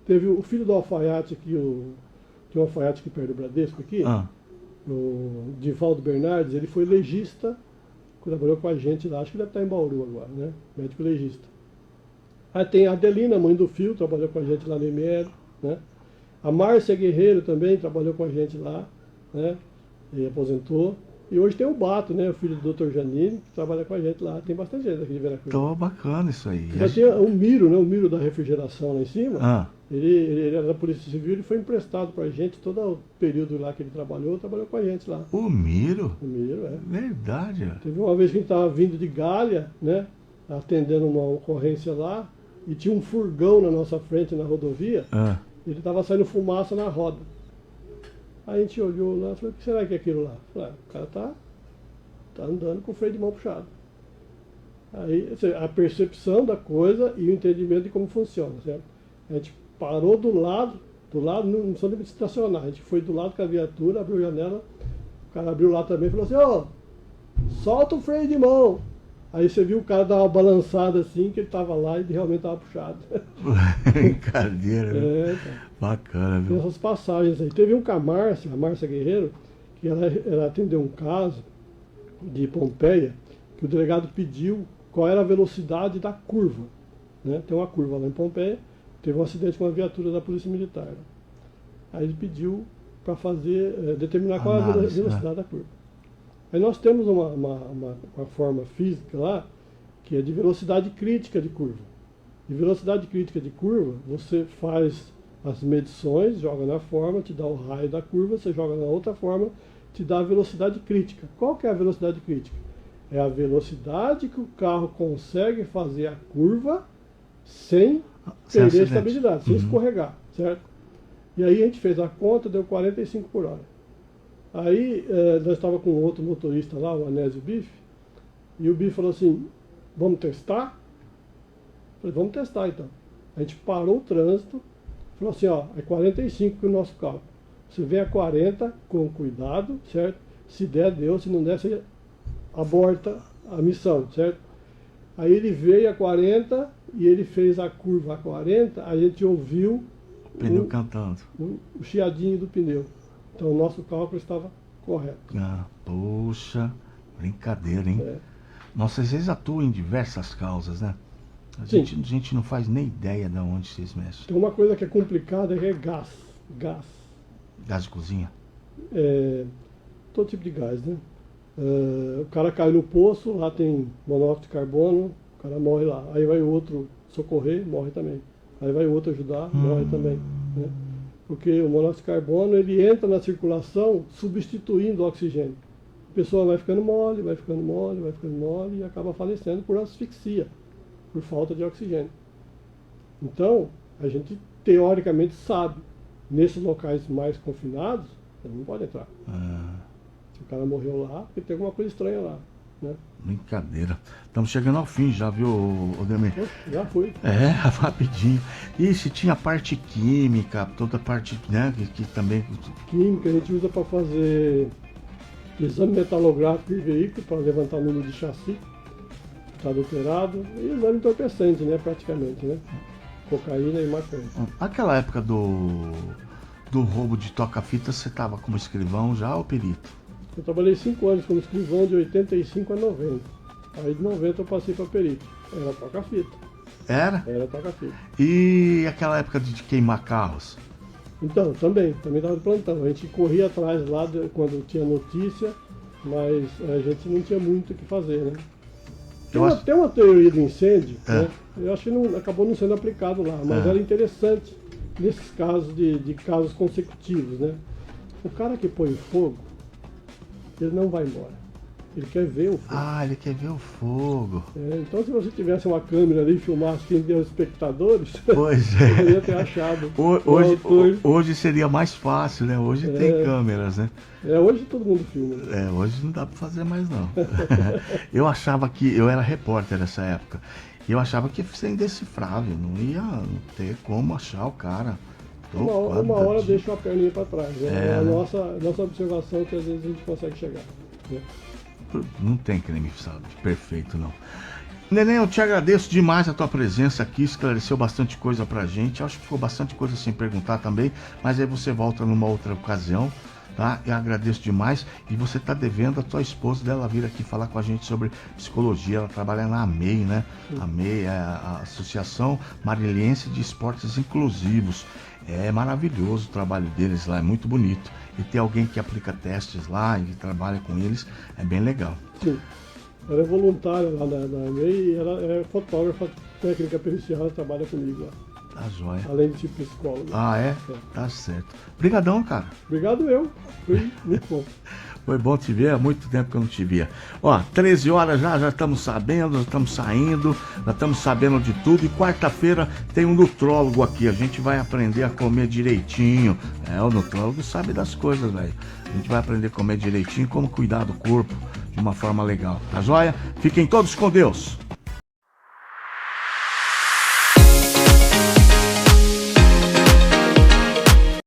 teve o filho do alfaiate aqui, tem um alfaiate aqui perto do Bradesco aqui, Ah. o Divaldo Bernardes, ele foi legista, trabalhou com a gente lá, acho que deve estar em Bauru agora, né? Médico legista. Aí tem a Adelina, mãe do Fio, trabalhou com a gente lá no ML, né? A Márcia Guerreiro também trabalhou com a gente lá, né? E aposentou. E hoje tem o Bato, né? O filho do Dr. Janine, que trabalha com a gente lá. Tem bastante gente aqui de Veracruz. Tô bacana isso aí. Já tinha o Miro, né? O Miro da refrigeração lá em cima. Ah. Ele era da Polícia Civil, ele foi emprestado pra gente, todo o período lá que ele trabalhou com a gente lá. O Miro? O Miro, Verdade. ó. Teve uma vez que a gente estava vindo de Galha, né? Atendendo uma ocorrência lá, e tinha um furgão na nossa frente na rodovia, Ah. ele estava saindo fumaça na roda. Aí a gente olhou lá e falou, o que será que é aquilo lá? Falei, o cara tá andando com o freio de mão puxado. Aí assim, a percepção da coisa e o entendimento de como funciona, certo? A gente parou do lado, não precisou nem estacionar, a gente foi do lado com a viatura, abriu a janela, o cara abriu lá também e falou assim, ó, solta o freio de mão. Aí você viu o cara dar uma balançada assim, que ele estava lá e realmente estava puxado. Brincadeira, né? Cara. Bacana, Tem viu? essas essas passagens aí. Teve um com a Márcia Guerreiro, que ela atendeu um caso de Pompeia, que o delegado pediu qual era a velocidade da curva. Né? Tem uma curva lá em Pompeia, teve um acidente com uma viatura da Polícia Militar. Aí ele pediu para determinar qual é a Análise, velocidade da curva. Aí nós temos uma forma física lá, que é de velocidade crítica de curva. De velocidade crítica de curva, você faz as medições, joga na forma, te dá o raio da curva, você joga na outra forma, te dá a velocidade crítica. Qual que é a velocidade crítica? É a velocidade que o carro consegue fazer a curva sem Sem perder a acidente. estabilidade, sem escorregar, certo? E aí a gente fez a conta, deu 45 por hora. Aí nós estávamos com outro motorista lá, o Anésio Bife, e o Bife falou assim, vamos testar? Eu falei, vamos testar então. A gente parou o trânsito, falou assim, ó, é 45 que o nosso carro. Você vem a 40 com cuidado, certo? Se der, deu, se não der, você aborta a missão, certo? Aí ele veio a 40 e ele fez a curva a 40, a gente ouviu O pneu cantando. o chiadinho do pneu. Então o nosso cálculo estava correto. Ah, poxa, brincadeira, hein? É. Nossa, vocês atuam em diversas causas, né? A Sim. gente não faz nem ideia de onde vocês mexem. Tem uma coisa que é complicada que é gás. Gás. Gás de cozinha? Todo tipo de gás, né? O cara cai no poço, lá tem monóxido de carbono, o cara morre lá. Aí vai o outro socorrer, morre também. Aí vai o outro ajudar, morre também. Né? Porque o monóxido de carbono ele entra na circulação substituindo o oxigênio. A pessoa vai ficando mole, vai ficando mole, vai ficando mole e acaba falecendo por asfixia, por falta de oxigênio. Então, a gente teoricamente sabe, nesses locais mais confinados, ele não pode entrar. Se o cara morreu lá, porque tem alguma coisa estranha lá. Né? Brincadeira. Estamos chegando ao fim já, viu, Odemir? Já foi. É, rapidinho. E se tinha parte química, toda a parte, né, que também... Química a gente usa para fazer exame metalográfico de veículo, para levantar o número de chassi, está adulterado, e exame entorpecente, né, praticamente, né? Cocaína e maconha. Aquela época do roubo de toca-fita, você estava como escrivão já ou perito? Eu trabalhei 5 anos como escrivão, de 85 a 90. Aí de 90 eu passei para perito. Era toca-fita. Era? Era toca-fita. E aquela época de queimar carros? Então, também estava de plantão. A gente corria atrás lá quando tinha notícia, mas a gente não tinha muito o que fazer, né? Tem uma teoria do incêndio, né? Eu acho que acabou não sendo aplicado lá, mas era interessante nesses casos de casos consecutivos, né? O cara que põe fogo, ele não vai embora. Ele quer ver o fogo. Ah, ele quer ver o fogo. Então, se você tivesse uma câmera ali e filmasse quem deu os espectadores, pois é. poderia ter achado. Hoje seria mais fácil, né? Hoje tem câmeras, né? Hoje todo mundo filma. Hoje não dá pra fazer mais, não. Eu achava que... Eu era repórter nessa época. E eu achava que ia ser indecifrável. Não ia ter como achar o cara. Uma hora deixa uma perninha pra trás. É a nossa observação que às vezes a gente consegue chegar. Né? Não tem crime perfeito, não. Neném, eu te agradeço demais a tua presença aqui, esclareceu bastante coisa pra gente. Acho que ficou bastante coisa sem perguntar também, mas aí você volta numa outra ocasião, tá? Eu agradeço demais. E você tá devendo a tua esposa dela vir aqui falar com a gente sobre psicologia. Ela trabalha na AMEI, né? A AMEI é a Associação Marilhense de Esportes Inclusivos. É maravilhoso o trabalho deles lá, é muito bonito. E ter alguém que aplica testes lá e trabalha com eles é bem legal. Sim. Ela é voluntária lá na AMEI e ela é fotógrafa técnica pericial, ela trabalha comigo lá. Tá joia. Além de ser psicóloga. Ah, é? Tá certo. Obrigadão, cara. Obrigado eu. Foi muito bom. Foi bom te ver, há muito tempo que eu não te via. Ó, 13 horas já estamos sabendo, já estamos saindo, já estamos sabendo de tudo. E quarta-feira tem um nutrólogo aqui, a gente vai aprender a comer direitinho. O nutrólogo sabe das coisas, velho. A gente vai aprender a comer direitinho, como cuidar do corpo de uma forma legal. Tá joia? Fiquem todos com Deus.